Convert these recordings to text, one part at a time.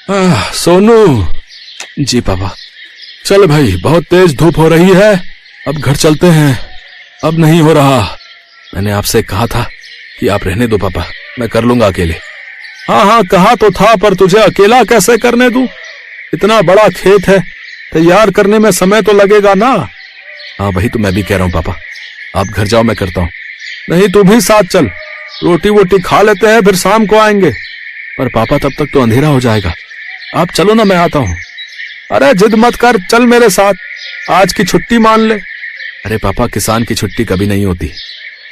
सोनू। जी पापा। चल भाई, बहुत तेज धूप हो रही है, अब घर चलते हैं। अब नहीं हो रहा। मैंने आपसे कहा था कि आप रहने दो पापा, मैं कर लूंगा अकेले। हाँ हाँ, कहा तो था, पर तुझे अकेला कैसे करने दूं? इतना बड़ा खेत है, तैयार करने में समय तो लगेगा ना। हाँ वही तो मैं भी कह रहा हूँ पापा, आप घर जाओ, मैं करता हूँ। नहीं, तू भी साथ चल, रोटी वोटी खा लेते हैं, फिर शाम को आएंगे। पर पापा तब तक तो अंधेरा हो जाएगा। आप चलो ना, मैं आता हूँ। अरे जिद मत कर, चल मेरे साथ, आज की छुट्टी मान ले। अरे पापा, किसान की छुट्टी कभी नहीं होती।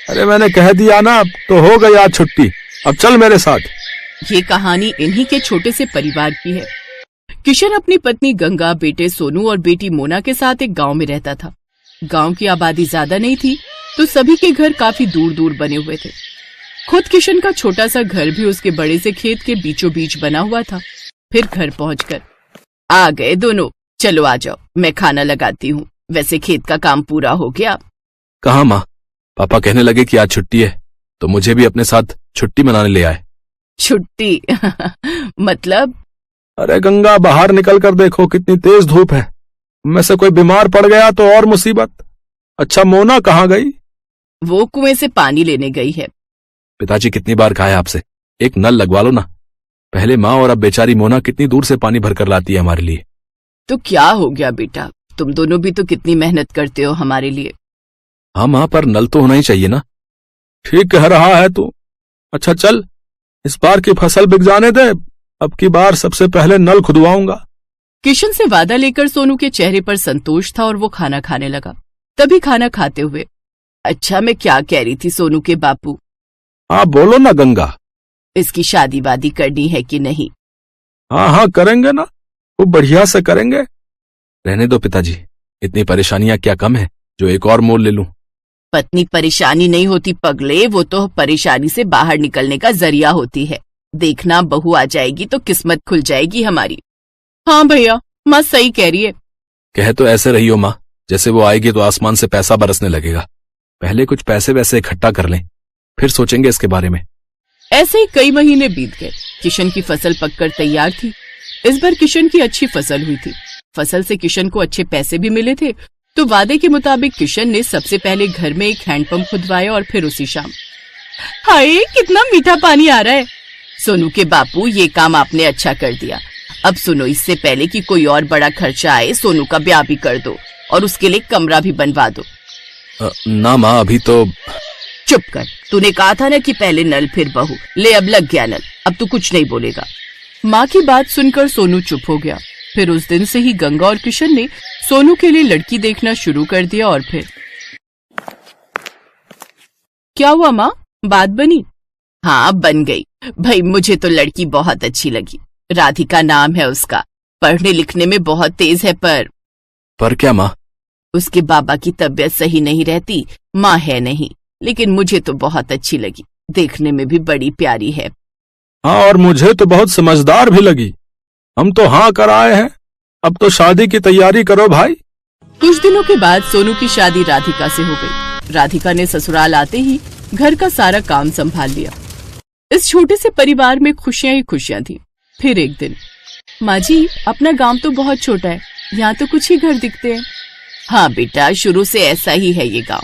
अरे मैंने कह दिया ना, तो हो गई आज छुट्टी, अब चल मेरे साथ। ये कहानी इन्हीं के छोटे से परिवार की है। किशन अपनी पत्नी गंगा, बेटे सोनू और बेटी मोना के साथ एक गांव में रहता था। गांव की आबादी ज्यादा नहीं थी, तो सभी के घर काफी दूर दूर बने हुए थे। खुद किशन का छोटा सा घर भी उसके बड़े से खेत के बीचों बीच बना हुआ था। फिर घर पहुंचकर, आ गए दोनों, चलो आ जाओ, मैं खाना लगाती हूँ। वैसे खेत का काम पूरा हो गया। कहाँ माँ? पापा कहने लगे कि आज छुट्टी है, तो मुझे भी अपने साथ छुट्टी मनाने ले आए। छुट्टी? मतलब? अरे गंगा, बाहर निकल कर देखो, कितनी तेज धूप है। में से कोई बीमार पड़ गया तो और मुसीबत। अच्छा, मोना कहाँ गई? वो कुएं से पानी लेने गई है। पिताजी कितनी बार कहा है आपसे, एक नल लगवा लो ना। पहले माँ और अब बेचारी मोना कितनी दूर से पानी भरकर लाती है हमारे लिए। तो क्या हो गया बेटा, तुम दोनों भी तो कितनी मेहनत करते हो हमारे लिए। हाँ माँ, पर नल तो होना ही चाहिए ना। ठीक कह रहा है तू। अच्छा चल, इस बार की फसल बिक जाने दे, अब की बार सबसे पहले नल खुदवाऊंगा। किशन से वादा लेकर सोनू के चेहरे पर संतोष था और वो खाना खाने लगा। तभी खाना खाते हुए, अच्छा मैं क्या कह रही थी सोनू के बापू? हाँ बोलो ना गंगा। इसकी शादी वादी करनी है कि नहीं? हाँ हाँ करेंगे ना, वो बढ़िया से करेंगे। रहने दो पिताजी, इतनी परेशानियां क्या कम है जो एक और मोल ले लूं। पत्नी परेशानी नहीं होती पगले, वो तो परेशानी से बाहर निकलने का जरिया होती है। देखना, बहू आ जाएगी तो किस्मत खुल जाएगी हमारी। हाँ भैया, माँ सही कह रही है। कह तो ऐसे रही हो माँ, जैसे वो आएगी तो आसमान से पैसा बरसने लगेगा। पहले कुछ पैसे वैसे इकट्ठा कर लें, फिर सोचेंगे इसके बारे में। ऐसे ही कई महीने बीत गए। किशन की फसल पककर तैयार थी। इस बार किशन की अच्छी फसल हुई थी। फसल से किशन को अच्छे पैसे भी मिले थे, तो वादे के मुताबिक किशन ने सबसे पहले घर में एक हैंडपंप खुदवाया और फिर उसी शाम। हाय, कितना मीठा पानी आ रहा है। सोनू के बापू, ये काम आपने अच्छा कर दिया। अब सुनो, इससे पहले कि कोई और बड़ा खर्चा आए, सोनू का ब्याह भी कर दो और उसके लिए कमरा भी बनवा दो। ना माँ, अभी तो। चुप कर, तूने कहा था ना कि पहले नल फिर बहू। ले, अब लग गया नल, अब तू कुछ नहीं बोलेगा। माँ की बात सुनकर सोनू चुप हो गया। फिर उस दिन से ही गंगा और किशन ने सोनू के लिए लड़की देखना शुरू कर दिया। और फिर क्या हुआ माँ, बात बनी? हाँ बन गई भाई, मुझे तो लड़की बहुत अच्छी लगी। राधिका नाम है उसका, पढ़ने लिखने में बहुत तेज है। पर क्या माँ? उसके बाबा की तबीयत सही नहीं रहती, माँ है नहीं, लेकिन मुझे तो बहुत अच्छी लगी। देखने में भी बड़ी प्यारी है। हाँ, और मुझे तो बहुत समझदार भी लगी। हम तो हाँ कराए हैं, अब तो शादी की तैयारी करो भाई। कुछ दिनों के बाद सोनू की शादी राधिका से हो गई। राधिका ने ससुराल आते ही घर का सारा काम संभाल लिया। इस छोटे से परिवार में खुशियां ही खुशियां थी। फिर एक दिन, माँ जी, अपना गांव तो बहुत छोटा है, यहाँ तो कुछ ही घर दिखते हैं। हाँ बेटा, शुरू से ऐसा ही है ये गांव।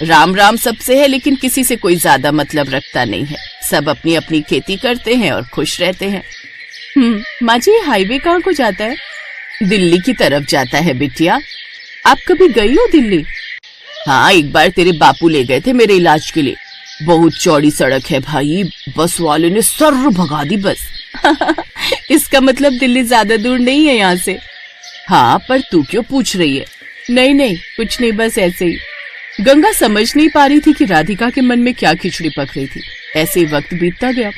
राम राम सबसे है, लेकिन किसी से कोई ज्यादा मतलब रखता नहीं है। सब अपनी अपनी खेती करते हैं और खुश रहते हैं। माँ जी, हाईवे कहाँ को जाता है? दिल्ली की तरफ जाता है बिटिया। आप कभी गई हो दिल्ली? हाँ, एक बार तेरे बापू ले गए थे मेरे इलाज के लिए। बहुत चौड़ी सड़क है भाई, बस वाले ने सर्र भगा दी बस। इसका मतलब दिल्ली ज्यादा दूर नहीं है यहाँ से। हाँ, पर तू क्यों पूछ रही है? नहीं नहीं, कुछ नहीं, बस ऐसे ही। गंगा समझ नहीं पा रही थी कि राधिका के मन में क्या खिचड़ी पक रही थी। ऐसे ही वक्त बीतता गया।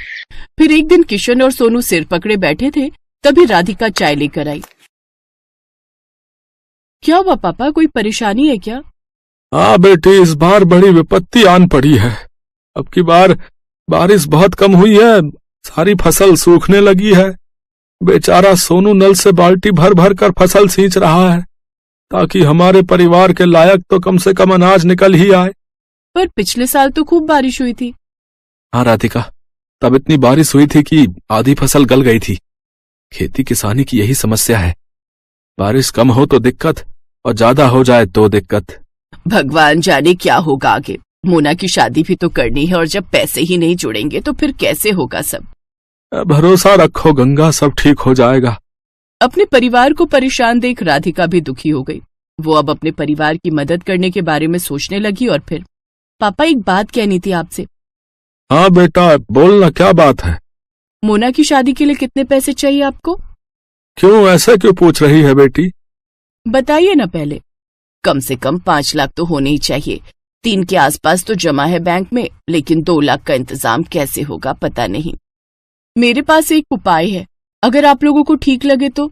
फिर एक दिन किशन और सोनू सिर पकड़े बैठे थे, तभी राधिका चाय लेकर आई। क्या हुआ पापा, कोई परेशानी है क्या? हाँ बेटी, इस बार बड़ी विपत्ति आन पड़ी है। अब की बार बारिश बहुत कम हुई है, सारी फसल सूखने लगी है। बेचारा सोनू नल से बाल्टी भर भर कर फसल सींच रहा है, ताकि हमारे परिवार के लायक तो कम से कम अनाज निकल ही आए। पर पिछले साल तो खूब बारिश हुई थी। हाँ राधिका, तब इतनी बारिश हुई थी कि आधी फसल गल गई थी। खेती किसानी की यही समस्या है, बारिश कम हो तो दिक्कत और ज्यादा हो जाए तो दिक्कत। भगवान जाने क्या होगा आगे। मोना की शादी भी तो करनी है और जब पैसे ही नहीं जुड़ेंगे तो फिर कैसे होगा सब। भरोसा रखो गंगा, सब ठीक हो जाएगा। अपने परिवार को परेशान देख राधिका भी दुखी हो गई। वो अब अपने परिवार की मदद करने के बारे में सोचने लगी और फिर, पापा एक बात कहनी थी आपसे। हाँ बेटा बोलना, क्या बात है? मोना की शादी के लिए कितने पैसे चाहिए आपको? क्यों, ऐसा क्यों पूछ रही है बेटी? बताइए ना पहले। कम से कम 5 लाख तो होने ही चाहिए। 3 के आसपास तो जमा है बैंक में, लेकिन 2 लाख का इंतजाम कैसे होगा पता नहीं। मेरे पास एक उपाय है, अगर आप लोगों को ठीक लगे तो।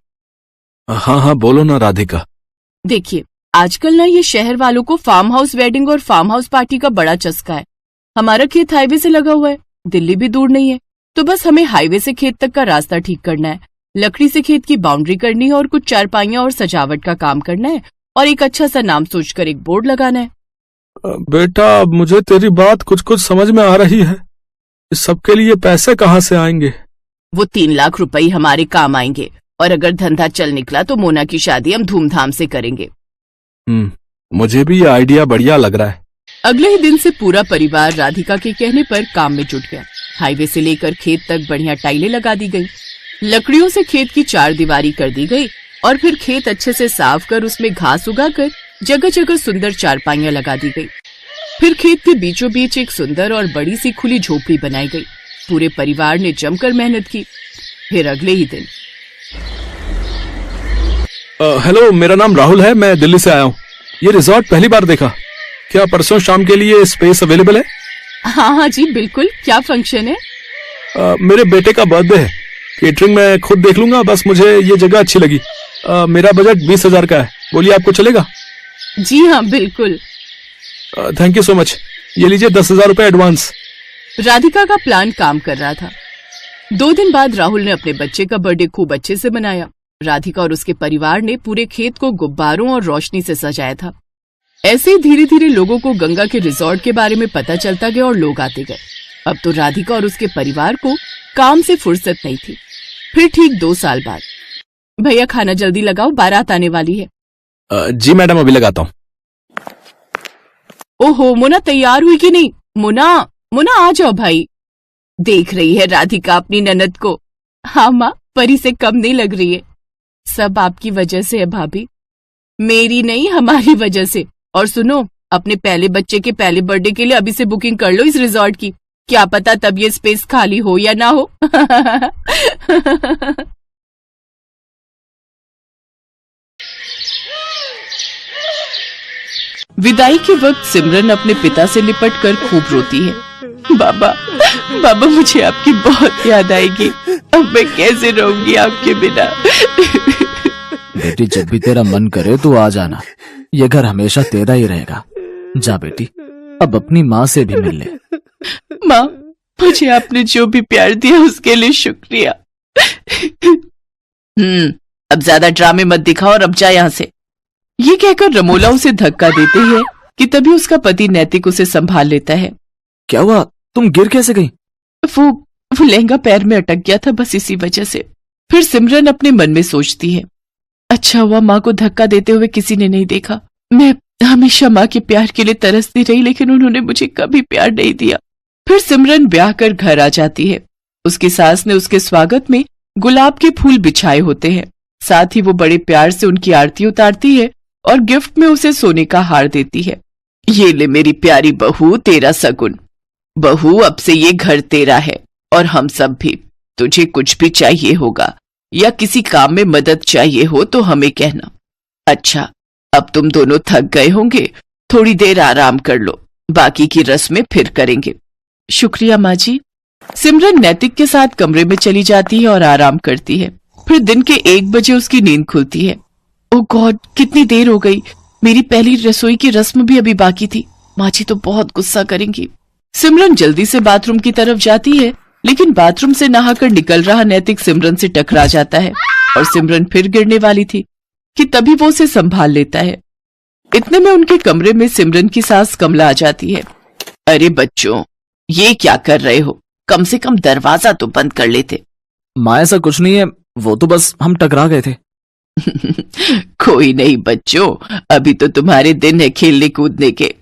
हाँ हाँ बोलो ना राधिका। देखिए, आजकल ना ये शहर वालों को फार्म हाउस वेडिंग और फार्म हाउस पार्टी का बड़ा चस्का है। हमारा खेत हाईवे से लगा हुआ है, दिल्ली भी दूर नहीं है, तो बस हमें हाईवे से खेत तक का रास्ता ठीक करना है, लकड़ी से खेत की बाउंड्री करनी है और कुछ चारपाइयां और सजावट का काम करना है और एक अच्छा सा नाम सोचकर एक बोर्ड लगाना है। बेटा मुझे तेरी बात कुछ कुछ समझ में आ रही है, इस सबके लिए पैसे कहाँ से आएंगे? वो 3 लाख रुपए हमारे काम आएंगे और अगर धंधा चल निकला तो मोना की शादी हम धूमधाम से करेंगे। मुझे भी ये आइडिया बढ़िया लग रहा है। अगले ही दिन से पूरा परिवार राधिका के कहने पर काम में जुट गया। हाईवे से लेकर खेत तक बढ़िया टाइलें लगा दी गई, लकड़ियों से खेत की 4 दीवारी कर दी गई और फिर खेत अच्छे से साफ कर उसमें घास उगाकर जगह जगह सुंदर चारपाइयां लगा दी गई। फिर खेत के बीचों बीच एक सुंदर और बड़ी सी खुली झोपड़ी बनाई गई। पूरे परिवार ने जमकर मेहनत की। फिर अगले ही दिन, हेलो, मेरा नाम राहुल है, मैं दिल्ली से आया हूँ। ये रिजॉर्ट पहली बार देखा, क्या परसों शाम के लिए स्पेस अवेलेबल है? हाँ जी बिल्कुल। क्या फंक्शन है? मेरे बेटे का बर्थडे है, केटरिंग मैं खुद देख लूंगा, बस मुझे ये जगह अच्छी लगी। मेरा बजट 20,000 का है, बोलिए आपको चलेगा? जी हाँ बिल्कुल। थैंक यू सो मच, ये लीजिए 10,000 रुपए एडवांस। राधिका का प्लान काम कर रहा था। 2 दिन बाद राहुल ने अपने बच्चे का बर्थडे खूब अच्छे से मनाया। राधिका और उसके परिवार ने पूरे खेत को गुब्बारों और रोशनी से सजाया था। ऐसे ही धीरे धीरे लोगों को गंगा के रिजॉर्ट के बारे में पता चलता गया और लोग आते गए। अब तो राधिका और उसके परिवार को काम से फुर्सत नहीं थी। फिर ठीक 2 साल बाद, भैया खाना जल्दी लगाओ, बारात आने वाली है। जी मैडम, अभी लगाता हूँ। ओहो, मोना तैयार हुई कि नहीं? मोना मोना आ जाओ भाई। देख रही है राधिका अपनी ननद को? हाँ माँ, परी से कम नहीं लग रही है। सब आपकी वजह से है भाभी, मेरी नहीं हमारी वजह से। और सुनो, अपने पहले बच्चे के पहले बर्थडे के लिए अभी से बुकिंग कर लो इस रिजॉर्ट की, क्या पता तब ये स्पेस खाली हो या ना हो। विदाई के वक्त सिमरन अपने पिता से लिपट कर खूब रोती है। बाबा बाबा, मुझे आपकी बहुत याद आएगी, अब मैं कैसे रहूंगी आपके बिना। बेटी, जब भी तेरा मन करे तो आ जाना, ये घर हमेशा तेरा ही रहेगा। जा बेटी, अब अपनी माँ से भी मिल ले। माँ, मुझे आपने जो भी प्यार दिया उसके लिए शुक्रिया। अब ज्यादा ड्रामे मत दिखाओ और अब जा यहाँ से। ये कहकर रमोला उसे धक्का देते है कि तभी उसका पति नैतिक उसे संभाल लेता है। क्या हुआ, तुम गिर कैसे गई? वो लहंगा पैर में अटक गया था, बस इसी वजह से। फिर सिमरन अपने मन में सोचती है, अच्छा हुआ माँ को धक्का देते हुए किसी ने नहीं देखा। मैं हमेशा माँ के प्यार के लिए तरसती रही, लेकिन उन्होंने मुझे कभी प्यार नहीं दिया। फिर सिमरन ब्याह कर घर आ जाती है। उसकी सास ने उसके स्वागत में गुलाब के फूल बिछाए होते हैं। साथ ही वो बड़े प्यार से उनकी आरती उतारती है और गिफ्ट में उसे सोने का हार देती है। ये ले मेरी प्यारी बहू, तेरा सगुन। बहू, अब से ये घर तेरा है और हम सब भी। तुझे कुछ भी चाहिए होगा या किसी काम में मदद चाहिए हो तो हमें कहना। अच्छा, अब तुम दोनों थक गए होंगे, थोड़ी देर आराम कर लो, बाकी की रस्में फिर करेंगे। शुक्रिया माँ जी। सिमरन नैतिक के साथ कमरे में चली जाती है और आराम करती है। फिर दिन के 1 बजे उसकी नींद खुलती है। ओह गॉड, कितनी देर हो गई, मेरी पहली रसोई की रस्म भी अभी बाकी थी। माँ जी तो बहुत गुस्सा करेंगी। सिमरन जल्दी से बाथरूम की तरफ जाती है, लेकिन बाथरूम से नहाकर निकल रहा नैतिक सिमरन से टकरा जाता है और सिमरन फिर गिरने वाली थी कि तभी वो उसे संभाल लेता है। इतने में उनके कमरे में सिमरन की सास कमला आ जाती है। अरे बच्चों, ये क्या कर रहे हो? कम से कम दरवाजा तो बंद कर लेते। माँ, ऐसा कुछ नहीं है, वो तो बस हम टकरा गए थे। कोई नहीं बच्चों, अभी तो तुम्हारे दिन है खेलने कूदने के।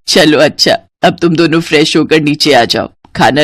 चलो अच्छा, अब तुम दोनों फ्रेश होकर नीचे आ जाओ, खाना